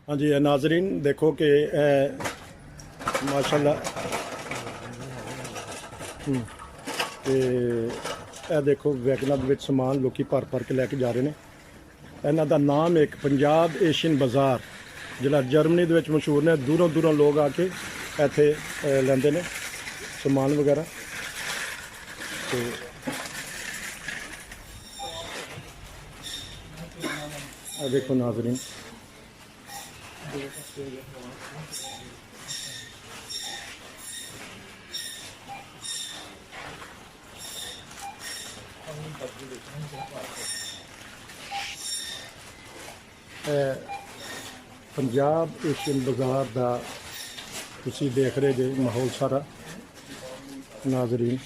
हाँ जी नाजरीन देखो कि माशाल्लाह ਤੇ ਇਹ ਦੇਖੋ ਵੈਗਨਾਂ ਦੇ ਵਿੱਚ ਸਮਾਨ ਲੋਕੀ ਭਰ ਕੇ ਲੈ ਕੇ ਜਾ ਰਹੇ ਨੇ। ਇਹਨਾਂ ਦਾ ਨਾਮ ਇੱਕ ਪੰਜਾਬ ਏਸ਼ੀਅਨ ਬਾਜ਼ਾਰ ਜਿਹੜਾ ਜਰਮਨੀ ਦੇ ਵਿੱਚ ਮਸ਼ਹੂਰ ਨੇ। ਦੂਰੋਂ ਲੋਕ ਆ ਕੇ ਇੱਥੇ ਲੈਂਦੇ ਨੇ ਸਮਾਨ ਵਗੈਰਾ। ਤੇ ਇਹ ਦੇਖੋ ਨਾਜ਼ਰੀਨ पंजाब एशियन बाज़ार का तुसी देख रहे जे माहौल सारा नाजरीन।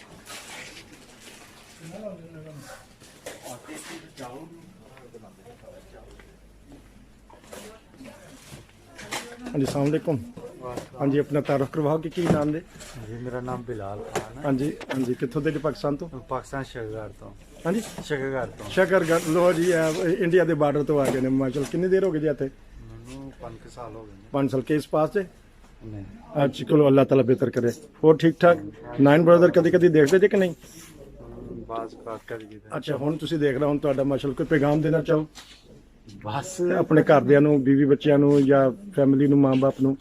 हाँ जी अस्सलाम वालेकुम। हाँ जी अपना तारुफ करवाओ कि नाम दे? जी मेरा नाम बिलाल खान है। हाँ जी कितों दे पाकिस्तान तो? पाकिस्तान शकरगढ़ तो। हाँ जी शकरगढ़ लो जी इंडिया के बार्डर तो आ गए माशाल्लाह। कितनी देर हो गई जी इतने? 5 साल हो गए। 5 साल के इस पास से? नहीं। अच्छा चलो अल्लाह ताला बेहतर करे। और ठीक ठाक नाइन ब्रदर कदी देखते जे कि नहीं? बाज बात कर दी। अच्छा हुण तुसीं देख रहे हो तुहाडा माशाल्लाह कोई पैगाम देना चाहो बस अपने घरदियां नूं बीवी बच्चियां नूं या फैमिली नूं मां बाप नूं?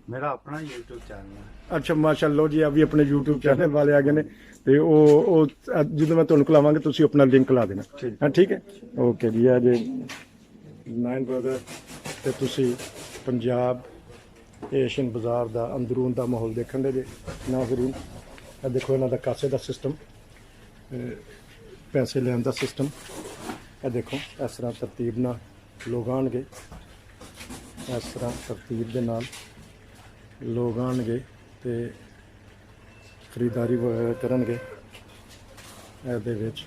मेरा अपना यूट्यूब चैनल है। अच्छा माशाल्लाह जी अभी अपने यूट्यूब चैनल वाले आ गए ने ते ओ ਜਦੋਂ मैं ਤੁਹਾਨੂੰ ਖਿਲਾਵਾਂਗਾ ਤੁਸੀਂ ਆਪਣਾ ਲਿੰਕ ਲਾ ਦੇਣਾ। ਹਾਂ ਠੀਕ ਹੈ ਓਕੇ ਜੀ। ਆ ਜੇ ਨਾइन ਬ੍ਰਦਰ ਤੇ ਤੁਸੀਂ ਪੰਜਾਬ ਏਸ਼ੀਅਨ ਬਾਜ਼ਾਰ ਦਾ ਅੰਦਰੂਨ ਦਾ ਮਾਹੌਲ ਦੇਖਣ ਦੇ ਜੇ ਨਾਜ਼ਰੀਨ। ਇਹ ਦੇਖੋ ਇਹਨਾਂ ਦਾ ਕਾਸੇ ਦਾ ਸਿਸਟਮ ਪੈਸੇ ਲੈਣ ਦਾ ਸਿਸਟਮ। ਇਹ ਦੇਖੋ ਇਸ ਤਰ੍ਹਾਂ ਤਰਤੀਬ ਨਾਲ ਲੋਕ ਆਉਣਗੇ, ਇਸ ਤਰ੍ਹਾਂ ਤਰਤੀਬ ਦੇ ਨਾਲ ਲੋਕ ਆਉਣਗੇ ਤੇ ਖਰੀਦਦਾਰੀ ਕਰਨਗੇ। ਇਹਦੇ ਵਿੱਚ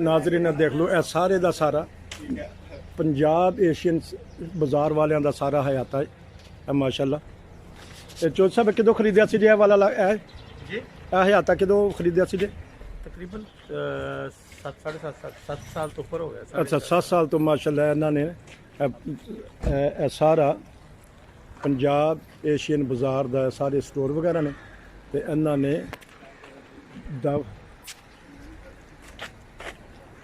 ਨਾਜ਼ਰੀਨ ਦੇਖ ਲਓ ਇਹ ਸਾਰੇ ਦਾ ਸਾਰਾ ਪੰਜਾਬ ਏਸ਼ੀਅਨ ਬਾਜ਼ਾਰ ਵਾਲਿਆਂ ਦਾ ਸਾਰਾ ਹਯਾਤਾ ਹੈ ਮਾਸ਼ਾਅੱਲਾ। ਇਹ ਚੋਦ ਸਾਹਿਬ ਕਿਦੋਂ ਖਰੀਦਿਆ ਸੀ ਜੀ ਇਹ ਵਾਲਾ ਜੀ? ਇਹ ਹਯਾਤਾ ਕਿਦੋਂ ਖਰੀਦਿਆ ਸੀ ਜੀ? तकरीबन 7 साल तो ऊपर हो गया। अच्छा 7 साल तो माशाल्लाह ਇਹਨਾਂ ਨੇ ਇਹ ਸਾਰਾ ਪੰਜਾਬ ਏਸ਼ੀਅਨ ਬਾਜ਼ਾਰ ਦਾ ਸਾਰੇ ਸਟੋਰ ਵਗੈਰਾ ਨੇ ਤੇ ਇਹਨਾਂ ਨੇ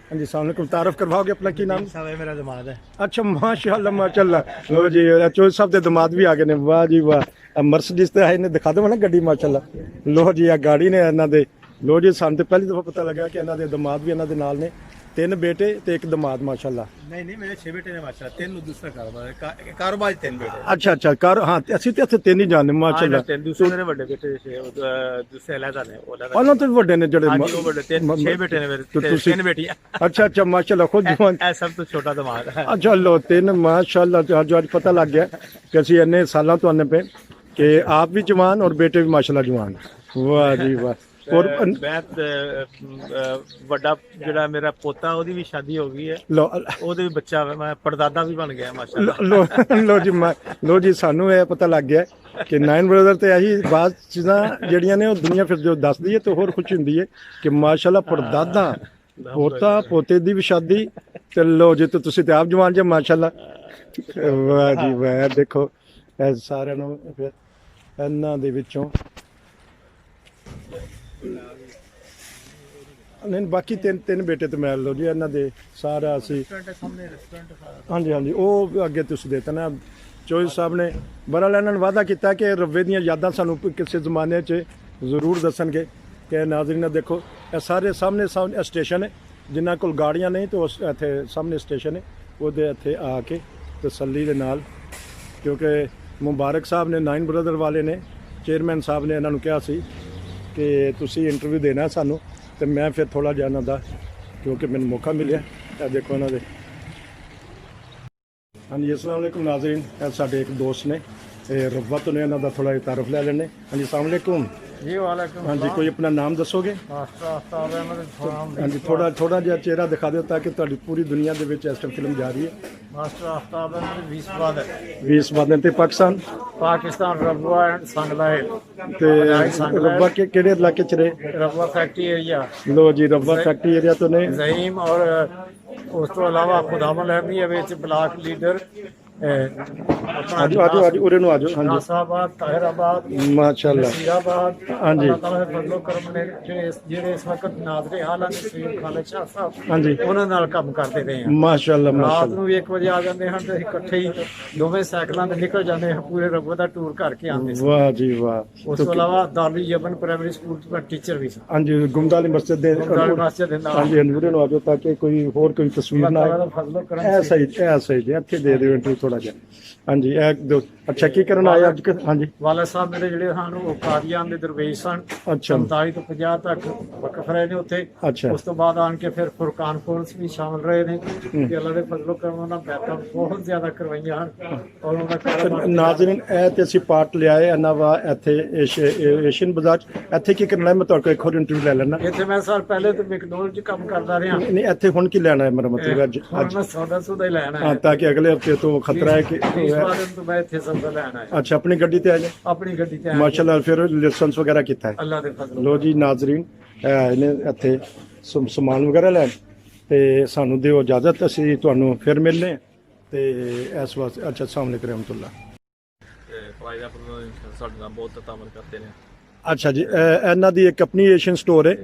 हाँ जी अस्सलाम वालेकुम। तारुफ करवाओगे अपना की नाम? है मेरा दमाद है। अच्छा माशाल्लाह लो जी चौधरी साहब के दमाद भी आ गए ने। वाह जी वाह मर्सिडीज तो है इन्हें दिखा दो ना गड्डी माशाल्लाह। लो जी आ गाड़ी ने इन्हों दे लो जी सानू तो पहली दफा पता लगा कि इन्हों दे दमाद भी इन्हों दे नाल ने। 3 बेटे ते 1 दमाद माशाल्लाह। नहीं मेरे 6 बेटे ने माशाल्लाह। 3 दूसरा कारोबार 3 बेटे। अच्छा कार हाँ असि तो इत्थे 3 ही जाने माशाल्लाह। दूसरे मेरे बड़े बेटे दूसरे अलहदा ने ਉਹਨਾਂ ਤੋਂ ਵੀ ਵੱਡੇ ਨੇ ਜਿਹੜੇ 6 बेटे ने मेरे 3 बेटियां। अच्छा माशाल्लाह खुद जवान। सब तो छोटा दमाद है। अच्छा लो 3 माशाल्लाह जो आज पता लग गया कि ਅਸੀਂ ਇੰਨੇ ਸਾਲਾਂ ਤੋਂ ਆਨੇ ਪਏ ਕਿ ਆਪ ਵੀ ਜਵਾਨ ਔਰ ਬੇਟੇ ਵੀ ਮਾਸ਼ਾਅੱਲਾ ਜਵਾਨ। ਵਾਹ ਜੀ ਵਾਹ। और ਵੱਡਾ ਜਿਹੜਾ ਮੇਰਾ ਪੋਤਾ ਉਹਦੀ ਵੀ ਸ਼ਾਦੀ ਹੋ ਗਈ ਹੈ। ਉਹਦੇ ਵੀ ਬੱਚਾ ਮੈਂ ਪੜਦਾਦਾ ਵੀ ਬਣ ਗਿਆ ਮਾਸ਼ਾਅੱਲਾ। ਲੋ ਜੀ ਸਾਨੂੰ ਇਹ ਪਤਾ ਲੱਗ ਗਿਆ ਕਿ ਨਾइन ਬ੍ਰਦਰ ਤੇ ਇਹੀ ਬਾਤ ਚੀਜ਼ਾਂ ਜਿਹੜੀਆਂ ਨੇ ਉਹ ਦੁਨੀਆ ਫਿਰ ਜੋ ਦੱਸਦੀ ਹੈ ਤੇ ਹੋਰ ਖੁਸ਼ੀ ਹੁੰਦੀ ਹੈ ਕਿ ਮਾਸ਼ਾਅੱਲਾ ਪੜਦਾਦਾ ਪੋਤਾ ਪੋਤੇ ਦੀ ਵੀ ਸ਼ਾਦੀ। ਤੇ ਲੋ ਜੀ ਤੁਸੀਂ ਤੇ ਆਪ ਜਵਾਨ ਜੇ ਮਾਸ਼ਾਅੱਲਾ। ਵਾਹ ਜੀ ਵਾਹ। ਦੇਖੋ ਇਹ ਸਾਰਿਆਂ ਨੂੰ ਫਿਰ ਇਹਨਾਂ ਦੇ ਵਿੱਚੋਂ नहीं बाकी 3 बेटे तो मैं लो जी इन्हों दे सारा असी हाँ जी वो अगे तुम देता ना। चौधरी साहब ने बहरहाल इन्होंने वादा किया कि रब्बे दी यादां सानू किसी जमाने च जरूर दसणगे कि नाज़रीन देखो ये सारे सामने स्टेशन है जिन्हों को गाड़ियां नहीं तो इत्थे सामने स्टेशन है वो इत्थे आके तसल्ली दे नाल क्योंकि मुबारक साहब ने नाइन ब्रदर वाले ने चेयरमैन साहब ने इन्होंने कहा सी कि तुसी इंटरव्यू देना सानू तो मैं फिर थोड़ा जिहा इन्हां दा क्योंकि मैंने मौका मिले। देखो इन्हां दे हाँ जी अस्सलाम वालेकुम नाज़रीन। साडे एक दोस्त ने रब्बा तो ने इन्हां दा थोड़ा तारुफ लै लैने। हाँ जी अस्सलाम वालेकुम। जी वालेकुम हाँ जी, कोई अपना नाम दसोगे? मास्टर आफ्ताब अहमद फराम हाँ जी, थोड़ा ਜਿਹਾ ਚਿਹਰਾ ਦਿਖਾ ਦਿਓ ਤਾਂ ਕਿ ਤੁਹਾਡੀ ਪੂਰੀ ਦੁਨੀਆ ਦੇ ਵਿੱਚ ਇਸ ਟਾਈਮ ਫਿਲਮ ਜਾ ਰਹੀ ਹੈ। मास्टर आफ्ताब अहमद 20 बाद 20 ਬਾਦਨ ਤੇ ਪਾਕਿਸਤਾਨ पाकिस्तान रबुआ एंड संगलाइल ਤੇ ਰੱਬਾ ਕਿਹੜੇ ਇਲਾਕੇ ਚ ਰਹੇ? रबुआ फैक्ट्री एरिया ਲੋ ਜੀ, ਰੱਬਾ ਫੈਕਟਰੀ ਏਰੀਆ ਤੋਂ ਨੇ। ਜ਼ਹੀਮ ਔਰ ਉਸ ਤੋਂ ਇਲਾਵਾ ਖੁਦਾਵੰਦ ਅਹਿਮਦੀਆ ਵਿੱਚ ਬਲਾਕ ਲੀਡਰ ਆਜੋ ਆਜੋ ਆਜੋ, ਉਰੇ ਨੂੰ ਆਜੋ। ਹਾਂਜੀ, ਨਾਸਾਬਾਦ ਤਾਹਿਰਾਬਾਦ ਮਾਸ਼ਾਅੱਲਾ। ਨਸੀਰਾਬਾਦ ਹਾਂਜੀ। ਅੱਲਾਹ ਤਾਲਾ ਦੇ ਫਜ਼ਲ ਕਰਮ ਨੇ ਜਿਹੜੇ ਇਸ ਵਕਤ ਨਾਜ਼ਰੇ ਹਾਲਾਂ ਨੇ ਸਰੀਰ ਖਾਲਿਦ ਸ਼ਾਹ ਸਾਹਿਬ ਹਾਂਜੀ, ਉਹਨਾਂ ਨਾਲ ਕੰਮ ਕਰਦੇ ਰਹੇ ਹਾਂ। ਮਾਸ਼ਾਅੱਲਾ ਰਾਤ ਮਾਸ਼ਾਅੱਲਾ। ਨੂੰ ਵੀ 1 ਵਜੇ ਆ ਜਾਂਦੇ ਹਨ ਤੇ ਅਸੀਂ ਇਕੱਠੇ ਹੀ ਦੋਵੇਂ ਸਾਈਕਲਾਂ ਤੇ ਨਿਕਲ ਜਾਂਦੇ ਹਾਂ, ਪੂਰੇ ਰਬੋ ਦਾ ਟੂਰ ਕਰਕੇ ਆਉਂਦੇ ਸੀ। ਵਾਹ ਜੀ ਵਾਹ। ਉਸ ਤੋਂ ਇਲਾਵਾ ਦਾਰੁਲ ਯਮਨ ਪ੍ਰਾਇਮਰੀ ਸਕੂਲ ਦਾ ਟੀਚਰ ਵੀ ਸੀ। ਹਾਂਜੀ, ਗੁਮਦਾ ਵਾਲੀ ਮਸਜਿਦ ਦੇ ਗੁਰਦੁਆਰਾ ਮਸਜਿਦ ਦੇ ਨਾਲ ਹਾਂਜੀ, ਉਰੇ ਨੂੰ ਆਜੋ ਤਾਂ ਕਿ ਕੋਈ ਹੋਰ ਕੋਈ ਤਸਵੀਰ ਨਾ ਅੱਲਾਹ ਆਏ। ਤਾਲਾ ਦਾ ਫਜ਼ਲ ਕਰਮ ਇਹ ਸਹੀ ਜੀ, ਇੱਥੇ ਦੇ ਦਿਓ ਇੰਟਰਵਿਊ ਥੋੜਾ ਜਿਹਾ। ਹਾਂਜੀ, ਇਹ ਦੋ। ਅੱਛਾ, ਕੀ ਕਰਨ ਆਏ ਅੱਜ? ਹਾਂਜੀ, ਵਾਲਾ ਸਾਹਿਬ ਮੇਰੇ ਜਿਹੜੇ ਹਨ ਉਹ ਕਾਦੀਆਨ ਦੇ ਦਰਵੇਸ਼ ਸਨ। ਅੱਛਾ 47 ਤੋਂ 50 ਤੱਕ ਵਕਫ ਰਹੇ ਨੇ ਉੱਥੇ। ਅੱਛਾ। ਉਸ ਤੋਂ ਬਾਅਦ ਆਣ ਕੇ ਫਿਰ ਫੁਰਕਾਨ ਫੋਰਸ ਵੀ ਸ਼ਾਮਲ ਰਹੇ ਨੇ ਤੇ ਅੱਲਾਹ ਦੇ ਫਜ਼ਲ ਕਰਮ ਉਹਨਾਂ ਬੈਠਾਂ ਬਹੁਤ ਜ਼ਿਆਦਾ ਕਰਵਾਈਆਂ ਹਨ ਔਰ ਉਹਨਾਂ ਦਾ ਕਾਰੋਬਾਰ ਨਾਜ਼ਰੀਨ, ਇਹ ਤੇ ਅਸੀਂ ਪਾਰਟ ਲਿਆ ਹੈ ਇਹਨਾਂ ਵਾ ਇੱਥੇ ਏਸ਼ੀਅਨ ਬਾਜ਼ਾਰ 'ਚ। ਇੱਥੇ ਕੀ ਕਰਨਾ ਹੈ? ਮੈਂ ਤੁਹਾਡੇ ਕੋਲ ਇੱਕ ਹੋਰ ਇੰਟਰਵਿਊ ਲੈ ਲੈਣਾ। ਇੱਥੇ ਮੈਂ ਸਾਲ ਪਹਿਲੇ ਤੋਂ ਮੈਕਡੋਨਲਡ 'ਚ ਕੰਮ ਕਰਦਾ ਰਿਹਾ। ਨਹੀਂ, ਇੱਥੇ ਹੁਣ ਕੀ ਲੈਣਾ ਹੈ? ਮੇਰਾ ਮਤਲਬ ਅੱਜ ਹੁਣ ਮੈਂ ਸੌਦਾ ਸੁਦਾ ਹੀ ਲੈਣਾ ਹਾਂ, ਹੈ। ਤਾਂ ਕਿ ਅਗਲੇ ਹਫਤੇ ਤੋਂ ਖਤਰਾ ਹੈ ਕਿ ਇਸ ਵਾਰ ਤੋਂ ਮੈਂ ਇੱਥੇ ਸੌਦਾ ਲੈਣਾ ਹੈ। ਅੱਛਾ, ਆਪਣੀ ਗੱਡੀ ਤੇ ਆ ਜਾਏ। ਆਪਣੀ ਗੱਡੀ ਤੇ ਆਇਆ। ਮਾਸ਼ਾਅੱਲਾ, ਫਿਰ ਲਾਇਸੈਂਸ ਵਗੈਰਾ ਕੀਤਾ ਹੈ? ਅੱਲਾਹ ਦੇ ਫਜ਼ਲ ਲੋ ਜੀ ਨਾਜ਼ਰੀਨ, ਇਹਨੇ ਇੱਥੇ ਸਮਾਨ ਵਗੈਰਾ ਲੈਣ ਤੇ ਸਾਨੂੰ ਦਿਓ ਇਜਾਜ਼ਤ, ਅਸੀਂ ਤੁਹਾਨੂੰ ਫਿਰ ਮਿਲਨੇ ਹਾਂ ਤੇ ਇਸ ਵਾਸਤੇ। ਅੱਛਾ, ਅਸਲਾਮ ਅਲੈਕੁਮ ਰਹਿਮਤੁल्लाह। ਫਾਇਦਾ ਸਾਡੇ ਨਾਲ ਬਹੁਤ ਤਾਮਲ ਕਰਦੇ ਨੇ। ਅੱਛਾ ਜੀ, ਇਹਨਾਂ ਦੀ ਇੱਕ ਆਪਣੀ ਏਸ਼ੀਅਨ ਸਟੋਰ ਹੈ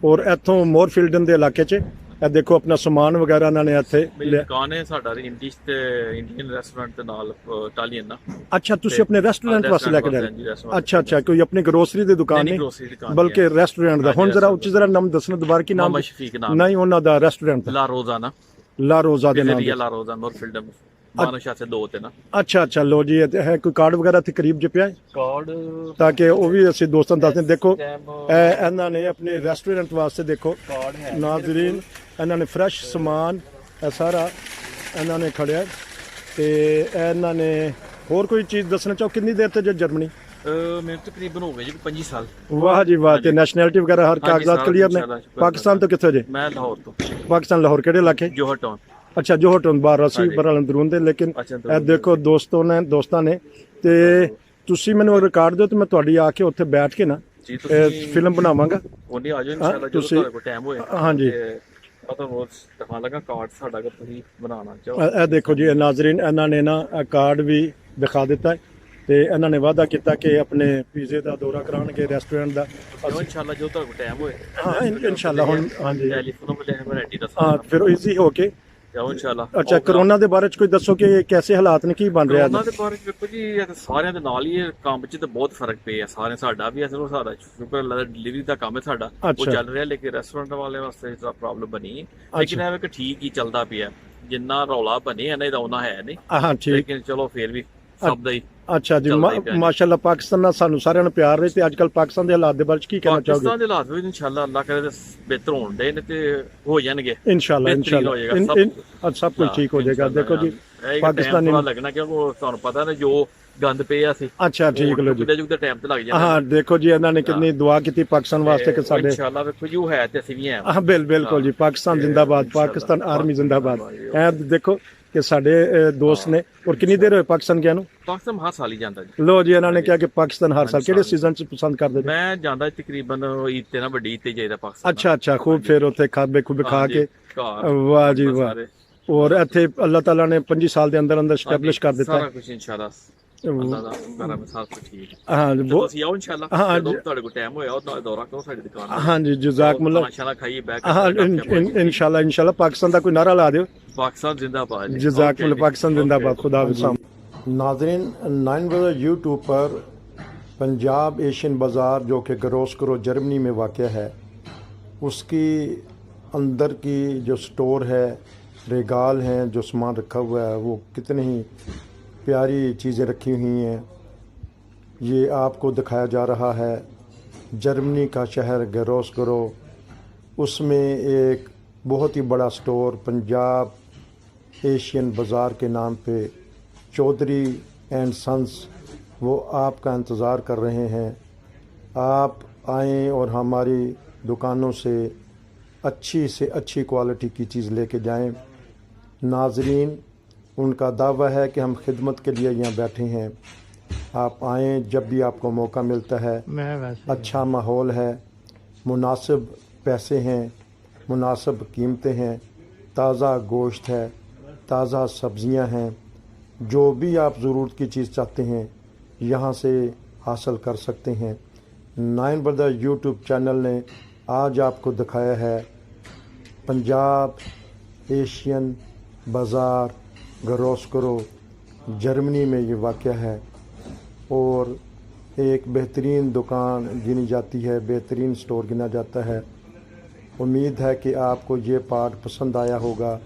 ਔਰ ਇੱਥੋਂ ਮੋਰਫੀਲਡਨ ਦੇ ਇਲਾਕੇ 'ਚ ਇਹ ਦੇਖੋ ਆਪਣਾ ਸਮਾਨ ਵਗੈਰਾ ਇਹਨਾਂ ਨੇ ਇੱਥੇ ਮੇਰੀ ਲਿਆ। ਦੁਕਾਨ ਹੈ ਸਾਡਾ ਇੰਗਲਿਸ਼ ਤੇ ਇੰਡੀਅਨ ਰੈਸਟੋਰੈਂਟ ਦੇ ਨਾਲ ਇਟਾਲੀਅਨ ਨਾ। ਅੱਛਾ, ਤੁਸੀਂ ਆਪਣੇ ਰੈਸਟੋਰੈਂਟ ਵਾਸਤੇ ਲੈ ਕੇ ਜਾ ਰਹੇ? ਅੱਛਾ ਅੱਛਾ, ਕੋਈ ਆਪਣੀ ਗਰੋਸਰੀ ਦੀ ਦੁਕਾਨ ਨਹੀਂ, ਨਹੀਂ ਗਰੋਸਰੀ ਦੁਕਾਨ ਬਲਕਿ ਰੈਸਟੋਰੈਂਟ ਦਾ। ਹੁਣ ਜਰਾ ਉੱਚੀ ਜਰਾ ਨਾਮ ਦੱਸਣਾ ਦੁਬਾਰਾ, ਕੀ ਨਾਮ? ਮੁਹੰਮਦ ਸ਼ਫੀਕ ਨਾਮ। ਨਹੀਂ, ਉਹਨਾਂ ਦਾ ਰੈਸਟੋਰੈਂਟ ਦਾ ਲਾ ਰੋਜ਼ਾ ਨਾ, ਲਾ ਰੋਜ਼ਾ ਦੇ ਨਾਮ। ਪਿਜ਼ਰੀਆ ਲਾ ਰੋਜ਼ਾ ਨੋਰਫੀਲਡ ਮਾਨੋ ਸ਼ਾਹ ਸੇ ਦੋ ਤੇ ਨਾ। ਅੱਛਾ ਅੱਛਾ, ਲੋ ਜੀ, ਇਹ ਹੈ ਕੋਈ ਕਾਰਡ ਵਗੈਰਾ ਤੇ ਕਰੀਬ ਜਿ ਪਿਆ ਹੈ ਕਾਰਡ ਤਾਂ ਕਿ ਉਹ ਵੀ ਅਸੀਂ ਦੋਸਤਾਂ ਨੂੰ ਦੱਸਦੇ ਹਾਂ। ਦੇਖੋ ਟਾਈਮ ਇਹ ਇਹਨਾਂ ਨੇ ਆਪਣੇ ਰੈਸਟੋਰੈਂਟ ਵਾਸਤੇ ਦੇਖੋ ਕਾਰਡ ਹੈ ਨਾਜ਼ਰੀਨ, ਇਹਨਾਂ ਨੇ ਫਰੈਸ਼ ਸਮਾਨ ਇਹ ਸਾਰਾ ਇਹਨਾਂ ਨੇ ਖੜਿਆ ਤੇ ਇਹਨਾਂ ਨੇ ਹੋਰ ਕੋਈ ਚੀਜ਼ ਦੱਸਣਾ ਚਾਹੋ? ਕਿੰਨੀ ਦੇਰ ਤੇ ਜੇ ਜਰਮਨੀ? ਮੇਰੇ ਤਕਰੀਬਨ ਹੋ ਗਏ ਜੀ 25 ਸਾਲ। ਵਾਹ ਜੀ ਵਾਹ। ਤੇ ਨੈਸ਼ਨੈਲਿਟੀ ਵਗੈਰਾ ਹਰ ਹਾਂਜੀ, ਕਾਗਜ਼ਾਤ ਸਾਰਾ ਕਲੀਅਰ ਨੇ? ਇਨਸ਼ਾਅੱਲਾ, ਸ਼ੁਕਰ ਪਾਕਿਸਤਾਨ ਤੋਂ ਕਿੱਥੋਂ ਜੇ? ਮੈਂ ਲਾਹੌਰ ਤੋਂ। ਪਾਕਿਸਤਾਨ ਲਾਹੌਰ ਕਿਹੜੇ ਇਲਾਕੇ? ਜੋਹਰ ਟਾਊਨ। ਅੱਛਾ, ਜੋਹਰ ਟਾਊਨ ਬਾਹਰ ਅਸੀਂ ਹਾਂਜੀ। ਬਰਲ ਅੰਦਰੂਨ ਦੇ। ਲੇਕਿਨ ਅੱਛਾ, ਇਹ ਦੇਖੋ ਦੋਸਤਾਂ ਨੇ ਤੇ ਤੁਸੀਂ ਮੈਨੂੰ ਰਿਕਾਰਡ ਦਿਓ ਤੇ ਮੈਂ ਤੁਹਾਡੀ ਆ ਕੇ ਉੱਥੇ ਬੈਠ ਕੇ ਨਾ ਜੀ ਤੁਸੀਂ ਫਿਲਮ ਬਣਾਵਾਂਗਾ। ਉਹਨੇ ਆ ਜਾਓ ਇਨਸ਼ਾਅੱਲਾ ਜਦੋਂ ਤੁਸੀਂ- ਤੁਹਾਡੇ ਕੋਲ ਟਾਈਮ ਹੋਏ। ਹਾਂਜੀ। ਪਤਾ ਬਹੁਤ ਦਿਖਾ ਲਗਾ ਕਾਰਡ ਸਾਡਾ ਅਗਰ ਤੁਸੀਂ ਬਣਾਉਣਾ ਚਾਹੋ। ਇਹ ਦੇਖੋ ਜੀ ਨਾਜ਼ਰੀਨ, ਇਹਨਾਂ ਨੇ ਨਾ ਕਾਰਡ ਵੀ ਦਿਖਾ ਦਿੱਤਾ ਹੈ ਤੇ ਇਹਨਾਂ ਨੇ ਵਾਅਦਾ ਕੀਤਾ ਕਿ ਆਪਣੇ ਪੀਜ਼ੇ ਦਾ ਦੌਰਾ ਕਰਾਉਣਗੇ ਰੈਸਟੋਰੈਂਟ ਦਾ। ਇਨਸ਼ਾਅੱਲਾ ਜਦੋਂ ਤੁਹਾਡੇ ਕੋਲ ਟਾਈਮ ਹੋਏ। ਹਾਂ, ਇਨਸ਼ਾਅੱਲਾ। ਹੁਣ ਹਾਂਜੀ ਟੈਲੀਫੋਨ ਮਿਲੇ ਵੈਰਾਈਟੀ ਦਾ ਹਾਂ, ਫਿਰ ਈਜ਼ੀ ਹੋ ਕੇ। ਜਾਓ ਇਨਸ਼ਾਅੱਲਾ। ਅੱਛਾ, ਕਰੋਨਾ ਦੇ ਬਾਰੇ ਚ ਕੋਈ ਦੱਸੋ ਕਿ ਕੈਸੇ ਹਾਲਾਤ ਨੇ, ਕੀ ਬਣ ਰਿਹਾ ਕਰੋਨਾ ਅੱਜ? ਦੇ ਬਾਰੇ ਚ ਵੇਖੋ ਜੀ, ਇਹ ਤਾਂ ਸਾਰਿਆਂ ਦੇ ਨਾਲ ਹੀ ਇਹ ਕੰਮ 'ਚ ਤਾਂ ਬਹੁਤ ਫਰਕ ਪਿਆ ਸਾਰੇ। ਸਾਡਾ ਵੀ ਅਸਲ ਸਾਡਾ ਸ਼ੁਕਰ ਅੱਲਾ ਦਾ ਡਿਲੀਵਰੀ ਦਾ ਕੰਮ ਹੈ ਸਾਡਾ, ਉਹ ਅੱਛਾ। ਚੱਲ ਰਿਹਾ। ਲੇਕਿਨ ਰੈਸਟੋਰੈਂਟ ਵਾਲੇ ਵਾਸਤੇ ਇਸ ਤਰ੍ਹਾਂ ਪ੍ਰੋਬਲਮ ਬਣੀ ਹੈ। ਲੇਕਿਨ ਇਹ ਕਿ ਠੀਕ ਹੀ ਚੱਲਦਾ ਪਿਆ। ਜਿੰਨਾ ਰੌਲਾ ਬਣੇ ਇਹਨਾਂ ਦਾ ਉਹਨਾਂ ਹੈ ਨਹੀਂ। ਹਾਂ ਠੀਕ। ਲੇਕਿਨ ਚਲੋ ਫਿਰ ਵੀ ਸਭ ਦਾ ਹੀ ਅੱਛਾ ਜੀ, ਚੱਲਦਾ ਹੀ ਪਿਆ ਜੀ। ਮਾਸ਼ਾਅੱਲਾ ਪਾਕਿਸਤਾਨ ਨਾਲ ਸਾਨੂੰ ਸਾਰਿਆਂ ਨੂੰ ਪਿਆਰ ਰਹੇ ਤੇ ਅੱਜ ਕੱਲ ਪਾਕਿਸਤਾਨ ਦੇ ਹਾਲਾਤ ਦੇ ਬਾਰੇ ਚ ਕੀ ਕਹਿਣਾ ਚਾਹੋਗੇ? ਪਾਕਿਸਤਾਨ ਦੇ ਹਾਲਾਤ ਵੀ ਇਨਸ਼ਾਅੱਲਾ ਅੱਲਾ ਕਰੇ ਤਾਂ ਬਿਹਤਰ ਹੋਣ ਦੇ ਨੇ ਤੇ ਹੋ ਜਾਣਗੇ ਇਨਸ਼ਾਅੱਲਾ ਬਿਹਤਰੀਨ ਹੋ ਜਾਏਗਾ ਸਭ। ਸਭ ਕੁਝ ਠੀਕ ਹੋ ਜਾਏਗਾ। ਦੇਖੋ ਜੀ ਪਾਕਿਸਤਾਨ ਥੋੜਾ ਲੱਗਣਾ ਕਿਉਂਕਿ ਉਹ ਤੁਹਾਨੂੰ ਪਤਾ ਨਾ ਜੋ ਗੰਦ ਪਿਆ ਸੀ। ਅੱਛਾ ਠੀਕ ਲੋ ਜੀ। ਦੇ ਟਾਈਮ ਤੇ ਲੱਗ ਜਾਂਦਾ। ਹਾਂ ਦੇਖੋ ਜੀ, ਇਹਨਾਂ ਨੇ ਕਿੰਨੀ ਦੁਆ ਕੀਤੀ ਪਾਕਿਸਤਾਨ ਵਾਸਤੇ ਕਿ ਸਾਡੇ ਇਨਸ਼ਾਅੱਲਾ ਵੇਖੋ ਜੀ ਉਹ ਹੈ ਤੇ ਅਸੀਂ ਵੀ ਹਾਂ। ਹਾਂ ਬਿਲਕੁਲ ਜੀ, ਪਾਕਿਸਤਾਨ ਜ਼ਿੰਦਾਬਾਦ, ਪਾਕਿਸਤਾਨ ਆਰਮੀ ਜ਼ਿੰਦਾਬਾਦ। ਇਹ ਦੇਖੋ ਕਿ ਸਾਡੇ ਦੋਸਤ ਨੇ। ਔਰ ਕਿੰਨੀ ਦੇਰ ਹੋਈ ਪਾਕਿਸਤਾਨ ਗਿਆ ਨੂੰ? ਪਾਕਿਸਤਾਨ ਹਰ ਸਾਲ ਹੀ ਜਾਂਦਾ ਜੀ। ਲੋ ਜੀ, ਇਹਨਾਂ ਨੇ ਕਿਹਾ ਕਿ ਪਾਕਿਸਤਾਨ ਹਰ ਸਾਲ ਕਿਹੜੇ ਸੀਜ਼ਨ ਚ ਪਸੰਦ ਕਰਦੇ ਨੇ? ਮੈਂ ਜਾਂਦਾ ਤਕਰੀਬਨ ਈਦ ਤੇ ਨਾ, ਵੱਡੀ ਈਦ ਤੇ ਜਾਈਦਾ ਪਾਕਿਸਤਾਨ। ਅੱਛਾ ਅੱਛਾ, ਖੂਬ ਫਿਰ ਉੱਥੇ ਖਾਬੇ ਖੂਬੇ ਖਾ ਕੇ। ਘਰ ਵਾਹ ਜੀ ਵਾਹ। ਔਰ ਇੱਥੇ ਅੱਲਾਹ ਤਾਲਾ ਨੇ 25 ਸਾਲ ਦੇ ਅੰਦਰ ਅੰਦਰ ਸਟੈਬਲਿਸ਼ ਕਰ ਦਿੱਤਾ। ਸਾਰਾ ਕੁਝ ਇਨਸ਼ਾਅੱਲਾ ਅੱਲਾਹ ਦਾ ਕਰਮ ਹੈ, ਸਭ ਕੁਝ ਠੀਕ ਹੈ। ਹਾਂ ਤੁਸੀਂ ਆਓ ਇਨਸ਼ਾਅੱਲਾ, ਹਾਂ, ਜਦੋਂ ਤੁਹਾਡੇ ਕੋਲ ਟਾਈਮ ਹੋਇਆ ਉਹ ਦੌਰਾ ਕਰੋ ਸਾਡੀ ਦੁਕਾਨ ਦਾ। ਹਾਂ ਜੀ, ਜਜ਼ਾਕਮੁੱਲਾ। ਇਨਸ਼ਾਅੱਲਾ ਖਾਈਏ ਬੈਕ। ਹਾਂ ਇਨਸ਼ਾਅੱਲਾ ਪਾਕਿस्तान ਦਾ ਕੋਈ ਨਾਰਾ ਲਾ ਦਿਓ। पाकिस्तान जिंदाबाद। जज़ाकल्लाह। पाकिस्तान जिंदाबाद। खुदा हाफ़िज़। नाज़रीन, 9 बजे यूट्यूब पर पंजाब एशियन बाज़ार जो कि ग्रोस्करो जर्मनी में वाक़ है, उसकी अंदर की जो स्टोर है, रेगाल हैं, जो सामान रखा हुआ है, वो कितनी ही प्यारी चीज़ें रखी हुई हैं। ये आपको दिखाया जा रहा है जर्मनी का शहर ग्रोस्करो। उसमें एक बहुत ही बड़ा स्टोर पंजाब एशियन बाज़ार के नाम पे चौधरी एंड सन्स वो आपका इंतज़ार कर रहे हैं। आप آئیں اور ہماری دکانوں سے اچھی کوالٹی کی چیز لے کے جائیں۔ ناظرین، ان کا دعویٰ ہے کہ ہم خدمت کے لیے یہاں بیٹھے ہیں، آپ آئیں جب بھی آپ کو موقع ملتا ہے۔ اچھا ماحول ہے، مناسب پیسے ہیں، مناسب قیمتیں ہیں، تازہ گوشت ہے، تازہ سبزیاں ہیں، جو بھی آپ ضرورت کی چیز چاہتے ہیں یہاں سے حاصل کر سکتے ہیں۔ 9 بردر یوٹیوب چینل نے آج آپ کو دکھایا ہے پنجاب ایشین بازار گروسکرو، جرمنی میں یہ واقع ہے، اور ایک بہترین دکان گنی جاتی ہے، بہترین سٹور گنا جاتا ہے۔ امید ہے کہ آپ کو یہ پارٹ پسند آیا ہوگا۔